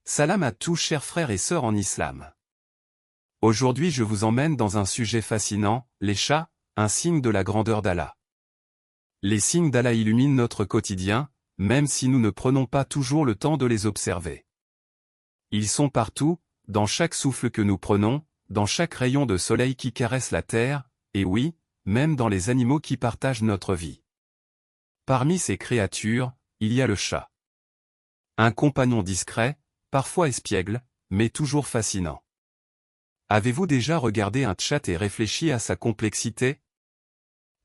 Salam à tous chers frères et sœurs en islam. Aujourd'hui je vous emmène dans un sujet fascinant, les chats, un signe de la grandeur d'Allah. Les signes d'Allah illuminent notre quotidien, même si nous ne prenons pas toujours le temps de les observer. Ils sont partout, dans chaque souffle que nous prenons, dans chaque rayon de soleil qui caresse la terre, et oui, même dans les animaux qui partagent notre vie. Parmi ces créatures, il y a le chat. Un compagnon discret, parfois espiègle, mais toujours fascinant. Avez-vous déjà regardé un chat et réfléchi à sa complexité?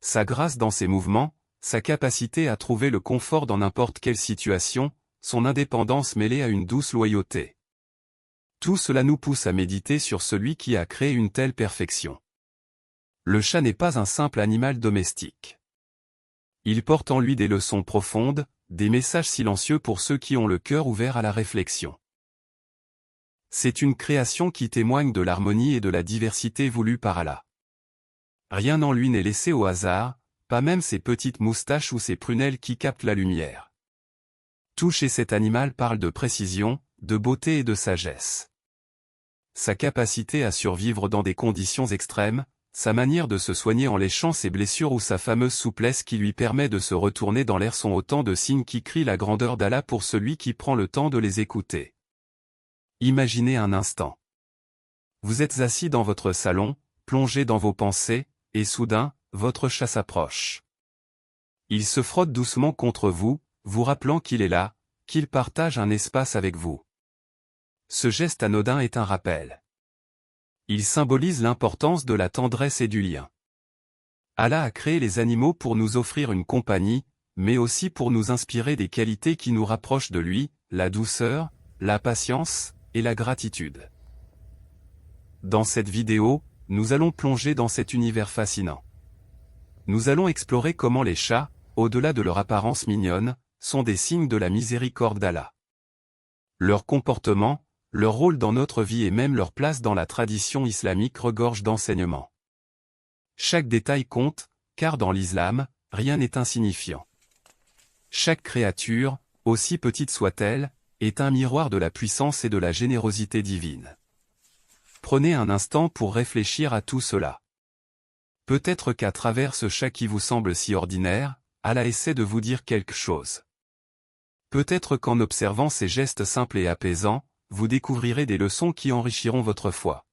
Sa grâce dans ses mouvements, sa capacité à trouver le confort dans n'importe quelle situation, son indépendance mêlée à une douce loyauté. Tout cela nous pousse à méditer sur celui qui a créé une telle perfection. Le chat n'est pas un simple animal domestique. Il porte en lui des leçons profondes, des messages silencieux pour ceux qui ont le cœur ouvert à la réflexion. C'est une création qui témoigne de l'harmonie et de la diversité voulue par Allah. Rien en lui n'est laissé au hasard, pas même ses petites moustaches ou ses prunelles qui captent la lumière. Tout chez cet animal parle de précision, de beauté et de sagesse. Sa capacité à survivre dans des conditions extrêmes, sa manière de se soigner en léchant ses blessures ou sa fameuse souplesse qui lui permet de se retourner dans l'air sont autant de signes qui crient la grandeur d'Allah pour celui qui prend le temps de les écouter. Imaginez un instant. Vous êtes assis dans votre salon, plongé dans vos pensées, et soudain, votre chat s'approche. Il se frotte doucement contre vous, vous rappelant qu'il est là, qu'il partage un espace avec vous. Ce geste anodin est un rappel. Il symbolise l'importance de la tendresse et du lien. Allah a créé les animaux pour nous offrir une compagnie, mais aussi pour nous inspirer des qualités qui nous rapprochent de lui, la douceur, la patience, et la gratitude. Dans cette vidéo, nous allons plonger dans cet univers fascinant. Nous allons explorer comment les chats, au-delà de leur apparence mignonne, sont des signes de la miséricorde d'Allah. Leur comportement, leur rôle dans notre vie et même leur place dans la tradition islamique regorge d'enseignements. Chaque détail compte, car dans l'islam, rien n'est insignifiant. Chaque créature, aussi petite soit-elle, est un miroir de la puissance et de la générosité divine. Prenez un instant pour réfléchir à tout cela. Peut-être qu'à travers ce chat qui vous semble si ordinaire, Allah essaie de vous dire quelque chose. Peut-être qu'en observant ces gestes simples et apaisants, vous découvrirez des leçons qui enrichiront votre foi.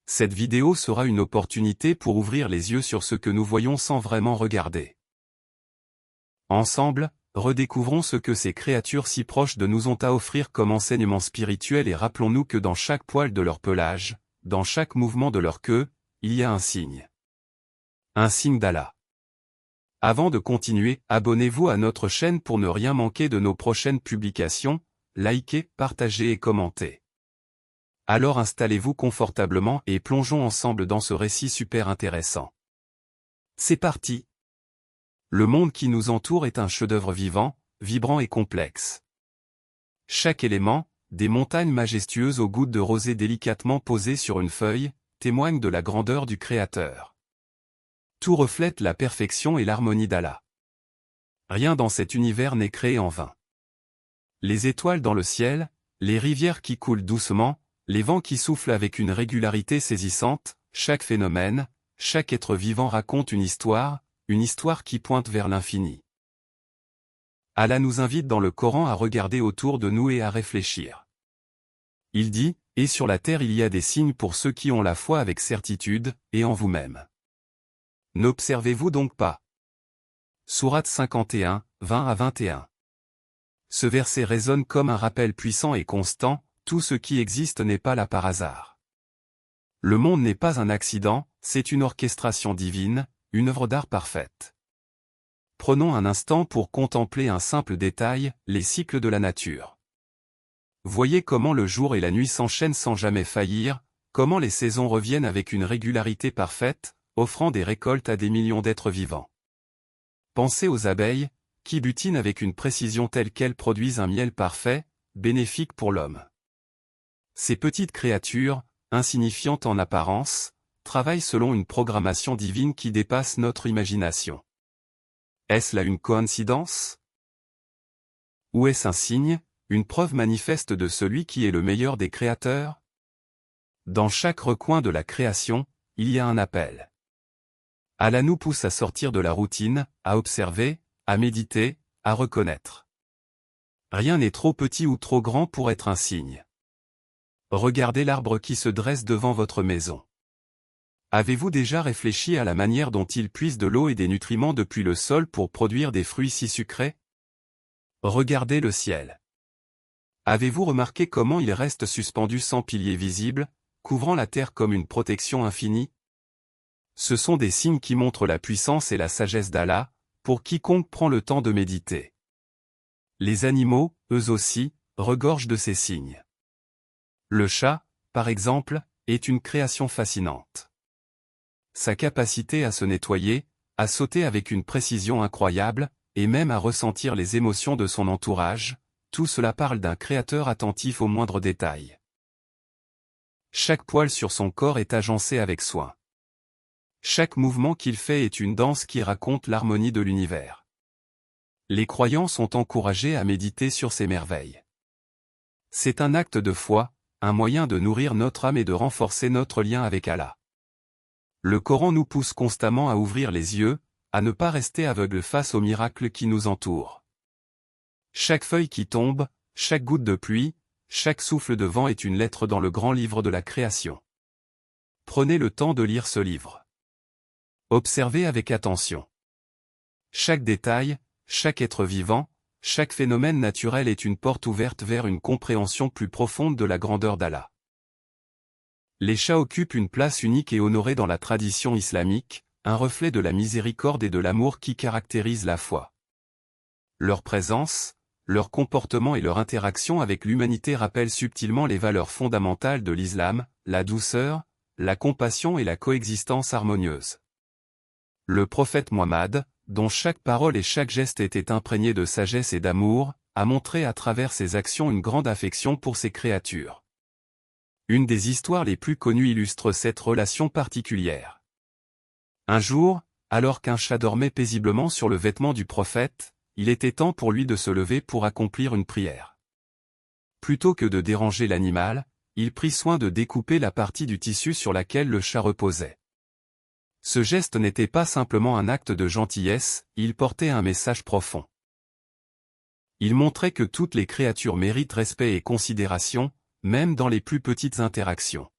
Cette vidéo sera une opportunité pour ouvrir les yeux sur ce que nous voyons sans vraiment regarder. Ensemble, redécouvrons ce que ces créatures si proches de nous ont à offrir comme enseignement spirituel et rappelons-nous que dans chaque poil de leur pelage, dans chaque mouvement de leur queue, il y a un signe. Un signe d'Allah. Avant de continuer, abonnez-vous à notre chaîne pour ne rien manquer de nos prochaines publications, likez, partagez et commentez. Alors installez-vous confortablement et plongeons ensemble dans ce récit super intéressant. C'est parti! Le monde qui nous entoure est un chef-d'œuvre vivant, vibrant et complexe. Chaque élément, des montagnes majestueuses aux gouttes de rosée délicatement posées sur une feuille, témoigne de la grandeur du Créateur. Tout reflète la perfection et l'harmonie d'Allah. Rien dans cet univers n'est créé en vain. Les étoiles dans le ciel, les rivières qui coulent doucement, les vents qui soufflent avec une régularité saisissante, chaque phénomène, chaque être vivant raconte une histoire qui pointe vers l'infini. Allah nous invite dans le Coran à regarder autour de nous et à réfléchir. Il dit, « Et sur la terre il y a des signes pour ceux qui ont la foi avec certitude, et en vous-même. » N'observez-vous donc pas? Sourate 51, 20 à 21. Ce verset résonne comme un rappel puissant et constant, tout ce qui existe n'est pas là par hasard. Le monde n'est pas un accident, c'est une orchestration divine, une œuvre d'art parfaite. Prenons un instant pour contempler un simple détail, les cycles de la nature. Voyez comment le jour et la nuit s'enchaînent sans jamais faillir, comment les saisons reviennent avec une régularité parfaite, offrant des récoltes à des millions d'êtres vivants. Pensez aux abeilles, qui butinent avec une précision telle qu'elles produisent un miel parfait, bénéfique pour l'homme. Ces petites créatures, insignifiantes en apparence, travaillent selon une programmation divine qui dépasse notre imagination. Est-ce là une coïncidence? Ou est-ce un signe, une preuve manifeste de celui qui est le meilleur des créateurs? Dans chaque recoin de la création, il y a un appel. Allah nous pousse à sortir de la routine, à observer, à méditer, à reconnaître. Rien n'est trop petit ou trop grand pour être un signe. Regardez l'arbre qui se dresse devant votre maison. Avez-vous déjà réfléchi à la manière dont il puise de l'eau et des nutriments depuis le sol pour produire des fruits si sucrés? Regardez le ciel. Avez-vous remarqué comment il reste suspendu sans piliers visibles, couvrant la terre comme une protection infinie? Ce sont des signes qui montrent la puissance et la sagesse d'Allah, pour quiconque prend le temps de méditer. Les animaux, eux aussi, regorgent de ces signes. Le chat, par exemple, est une création fascinante. Sa capacité à se nettoyer, à sauter avec une précision incroyable, et même à ressentir les émotions de son entourage, tout cela parle d'un créateur attentif aux moindres détails. Chaque poil sur son corps est agencé avec soin. Chaque mouvement qu'il fait est une danse qui raconte l'harmonie de l'univers. Les croyants sont encouragés à méditer sur ces merveilles. C'est un acte de foi, un moyen de nourrir notre âme et de renforcer notre lien avec Allah. Le Coran nous pousse constamment à ouvrir les yeux, à ne pas rester aveugle face aux miracles qui nous entourent. Chaque feuille qui tombe, chaque goutte de pluie, chaque souffle de vent est une lettre dans le grand livre de la création. Prenez le temps de lire ce livre. Observez avec attention. Chaque détail, chaque être vivant, chaque phénomène naturel est une porte ouverte vers une compréhension plus profonde de la grandeur d'Allah. Les chats occupent une place unique et honorée dans la tradition islamique, un reflet de la miséricorde et de l'amour qui caractérise la foi. Leur présence, leur comportement et leur interaction avec l'humanité rappellent subtilement les valeurs fondamentales de l'islam, la douceur, la compassion et la coexistence harmonieuse. Le prophète Muhammad, dont chaque parole et chaque geste était imprégné de sagesse et d'amour, a montré à travers ses actions une grande affection pour ses créatures. Une des histoires les plus connues illustre cette relation particulière. Un jour, alors qu'un chat dormait paisiblement sur le vêtement du prophète, il était temps pour lui de se lever pour accomplir une prière. Plutôt que de déranger l'animal, il prit soin de découper la partie du tissu sur laquelle le chat reposait. Ce geste n'était pas simplement un acte de gentillesse, il portait un message profond. Il montrait que toutes les créatures méritent respect et considération, même dans les plus petites interactions.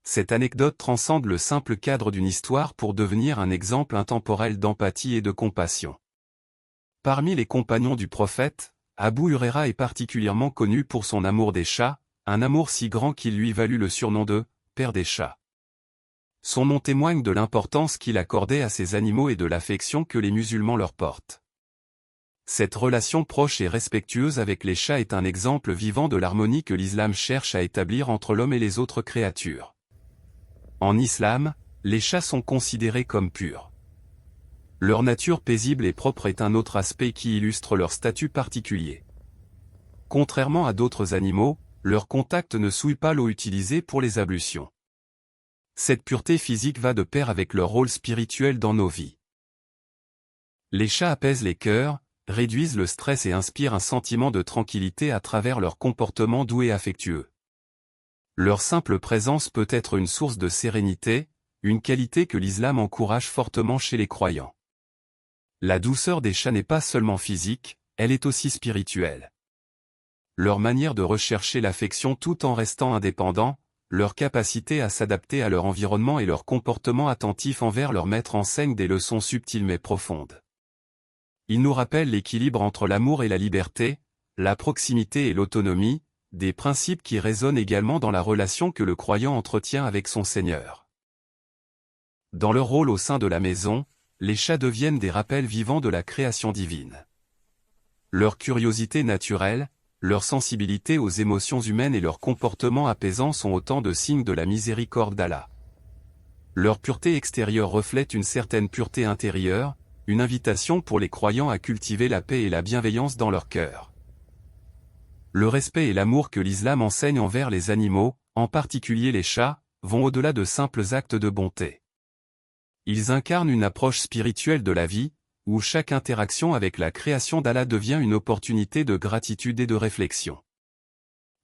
Cette anecdote transcende le simple cadre d'une histoire pour devenir un exemple intemporel d'empathie et de compassion. Parmi les compagnons du prophète, Abu Huraira est particulièrement connu pour son amour des chats, un amour si grand qu'il lui valut le surnom de « père des chats ». Son nom témoigne de l'importance qu'il accordait à ces animaux et de l'affection que les musulmans leur portent. Cette relation proche et respectueuse avec les chats est un exemple vivant de l'harmonie que l'islam cherche à établir entre l'homme et les autres créatures. En islam, les chats sont considérés comme purs. Leur nature paisible et propre est un autre aspect qui illustre leur statut particulier. Contrairement à d'autres animaux, leur contact ne souille pas l'eau utilisée pour les ablutions. Cette pureté physique va de pair avec leur rôle spirituel dans nos vies. Les chats apaisent les cœurs, réduisent le stress et inspirent un sentiment de tranquillité à travers leur comportement doux et affectueux. Leur simple présence peut être une source de sérénité, une qualité que l'islam encourage fortement chez les croyants. La douceur des chats n'est pas seulement physique, elle est aussi spirituelle. Leur manière de rechercher l'affection tout en restant indépendants, leur capacité à s'adapter à leur environnement et leur comportement attentif envers leur maître enseignent des leçons subtiles mais profondes. Ils nous rappellent l'équilibre entre l'amour et la liberté, la proximité et l'autonomie, des principes qui résonnent également dans la relation que le croyant entretient avec son Seigneur. Dans leur rôle au sein de la maison, les chats deviennent des rappels vivants de la création divine. Leur curiosité naturelle, leur sensibilité aux émotions humaines et leur comportement apaisant sont autant de signes de la miséricorde d'Allah. Leur pureté extérieure reflète une certaine pureté intérieure, une invitation pour les croyants à cultiver la paix et la bienveillance dans leur cœur. Le respect et l'amour que l'islam enseigne envers les animaux, en particulier les chats, vont au-delà de simples actes de bonté. Ils incarnent une approche spirituelle de la vie, où chaque interaction avec la création d'Allah devient une opportunité de gratitude et de réflexion.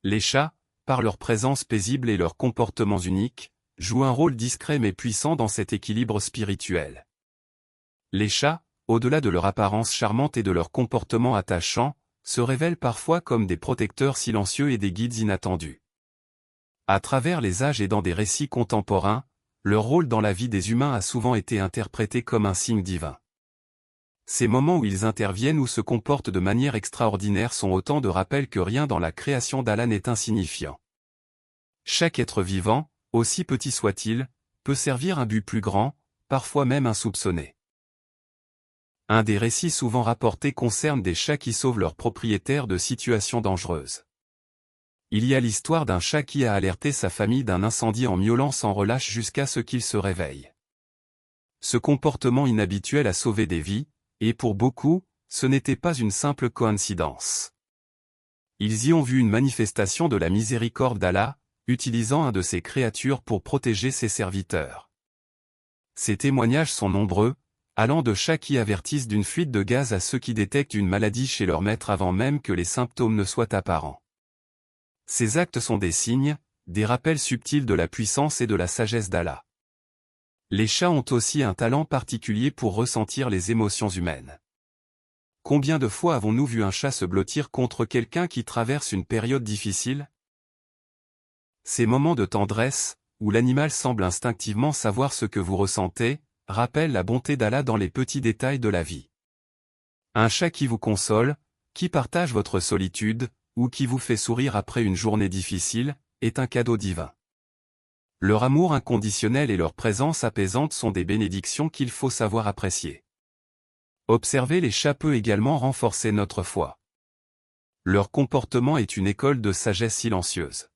Les chats, par leur présence paisible et leurs comportements uniques, jouent un rôle discret mais puissant dans cet équilibre spirituel. Les chats, au-delà de leur apparence charmante et de leur comportement attachant, se révèlent parfois comme des protecteurs silencieux et des guides inattendus. À travers les âges et dans des récits contemporains, leur rôle dans la vie des humains a souvent été interprété comme un signe divin. Ces moments où ils interviennent ou se comportent de manière extraordinaire sont autant de rappels que rien dans la création d'Allah n'est insignifiant. Chaque être vivant, aussi petit soit-il, peut servir un but plus grand, parfois même insoupçonné. Un des récits souvent rapportés concerne des chats qui sauvent leurs propriétaires de situations dangereuses. Il y a l'histoire d'un chat qui a alerté sa famille d'un incendie en miaulant sans relâche jusqu'à ce qu'il se réveille. Ce comportement inhabituel a sauvé des vies, et pour beaucoup, ce n'était pas une simple coïncidence. Ils y ont vu une manifestation de la miséricorde d'Allah, utilisant un de ses créatures pour protéger ses serviteurs. Ces témoignages sont nombreux, allant de chats qui avertissent d'une fuite de gaz à ceux qui détectent une maladie chez leur maître avant même que les symptômes ne soient apparents. Ces actes sont des signes, des rappels subtils de la puissance et de la sagesse d'Allah. Les chats ont aussi un talent particulier pour ressentir les émotions humaines. Combien de fois avons-nous vu un chat se blottir contre quelqu'un qui traverse une période difficile? Ces moments de tendresse, où l'animal semble instinctivement savoir ce que vous ressentez, rappellent la bonté d'Allah dans les petits détails de la vie. Un chat qui vous console, qui partage votre solitude, ou qui vous fait sourire après une journée difficile, est un cadeau divin. Leur amour inconditionnel et leur présence apaisante sont des bénédictions qu'il faut savoir apprécier. Observer les chats peut également renforcer notre foi. Leur comportement est une école de sagesse silencieuse.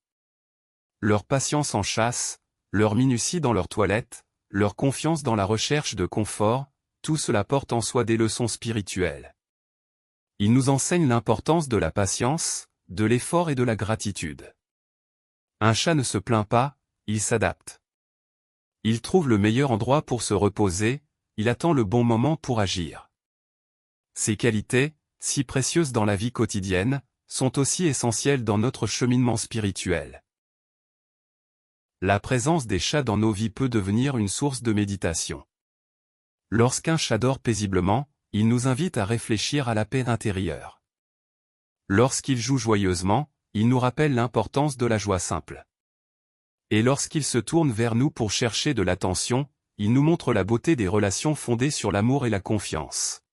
Leur patience en chasse, leur minutie dans leur toilette, leur confiance dans la recherche de confort, tout cela porte en soi des leçons spirituelles. Ils nous enseignent l'importance de la patience, de l'effort et de la gratitude. Un chat ne se plaint pas, il s'adapte. Il trouve le meilleur endroit pour se reposer, il attend le bon moment pour agir. Ces qualités, si précieuses dans la vie quotidienne, sont aussi essentielles dans notre cheminement spirituel. La présence des chats dans nos vies peut devenir une source de méditation. Lorsqu'un chat dort paisiblement, il nous invite à réfléchir à la paix intérieure. Lorsqu'il joue joyeusement, il nous rappelle l'importance de la joie simple. Et lorsqu'il se tourne vers nous pour chercher de l'attention, il nous montre la beauté des relations fondées sur l'amour et la confiance.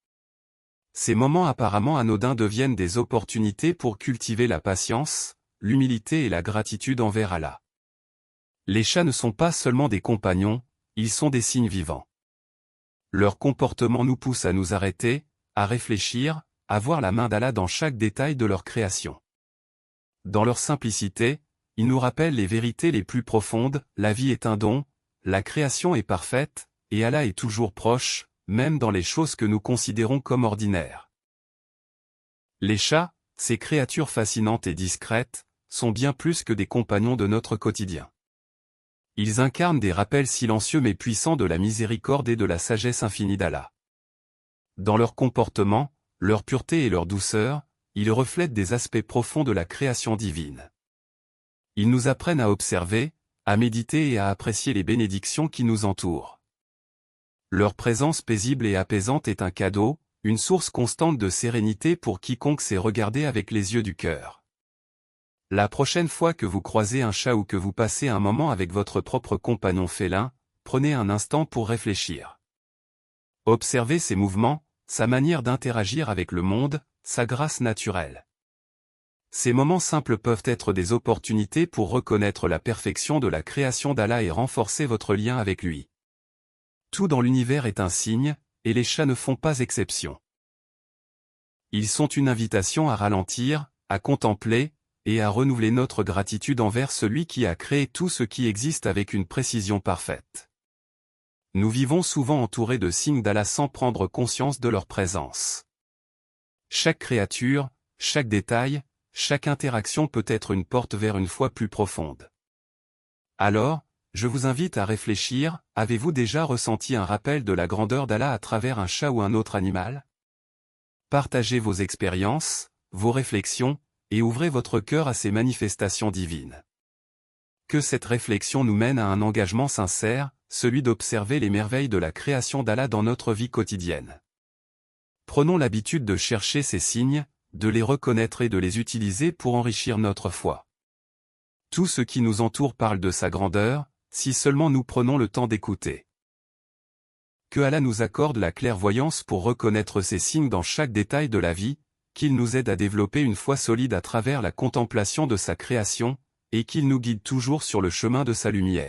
Ces moments apparemment anodins deviennent des opportunités pour cultiver la patience, l'humilité et la gratitude envers Allah. Les chats ne sont pas seulement des compagnons, ils sont des signes vivants. Leur comportement nous pousse à nous arrêter, à réfléchir, à voir la main d'Allah dans chaque détail de leur création. Dans leur simplicité, ils nous rappellent les vérités les plus profondes, la vie est un don, la création est parfaite, et Allah est toujours proche, même dans les choses que nous considérons comme ordinaires. Les chats, ces créatures fascinantes et discrètes, sont bien plus que des compagnons de notre quotidien. Ils incarnent des rappels silencieux mais puissants de la miséricorde et de la sagesse infinie d'Allah. Dans leur comportement, leur pureté et leur douceur, ils reflètent des aspects profonds de la création divine. Ils nous apprennent à observer, à méditer et à apprécier les bénédictions qui nous entourent. Leur présence paisible et apaisante est un cadeau, une source constante de sérénité pour quiconque sait regarder avec les yeux du cœur. La prochaine fois que vous croisez un chat ou que vous passez un moment avec votre propre compagnon félin, prenez un instant pour réfléchir. Observez ses mouvements, sa manière d'interagir avec le monde, sa grâce naturelle. Ces moments simples peuvent être des opportunités pour reconnaître la perfection de la création d'Allah et renforcer votre lien avec lui. Tout dans l'univers est un signe, et les chats ne font pas exception. Ils sont une invitation à ralentir, à contempler, et à renouveler notre gratitude envers celui qui a créé tout ce qui existe avec une précision parfaite. Nous vivons souvent entourés de signes d'Allah sans prendre conscience de leur présence. Chaque créature, chaque détail, chaque interaction peut être une porte vers une foi plus profonde. Alors, Je vous invite à réfléchir, avez-vous déjà ressenti un rappel de la grandeur d'Allah à travers un chat ou un autre animal? Partagez vos expériences, vos réflexions, et ouvrez votre cœur à ces manifestations divines. Que cette réflexion nous mène à un engagement sincère, celui d'observer les merveilles de la création d'Allah dans notre vie quotidienne. Prenons l'habitude de chercher ces signes, de les reconnaître et de les utiliser pour enrichir notre foi. Tout ce qui nous entoure parle de sa grandeur, si seulement nous prenons le temps d'écouter. Que Allah nous accorde la clairvoyance pour reconnaître ces signes dans chaque détail de la vie, qu'il nous aide à développer une foi solide à travers la contemplation de sa création, et qu'il nous guide toujours sur le chemin de sa lumière.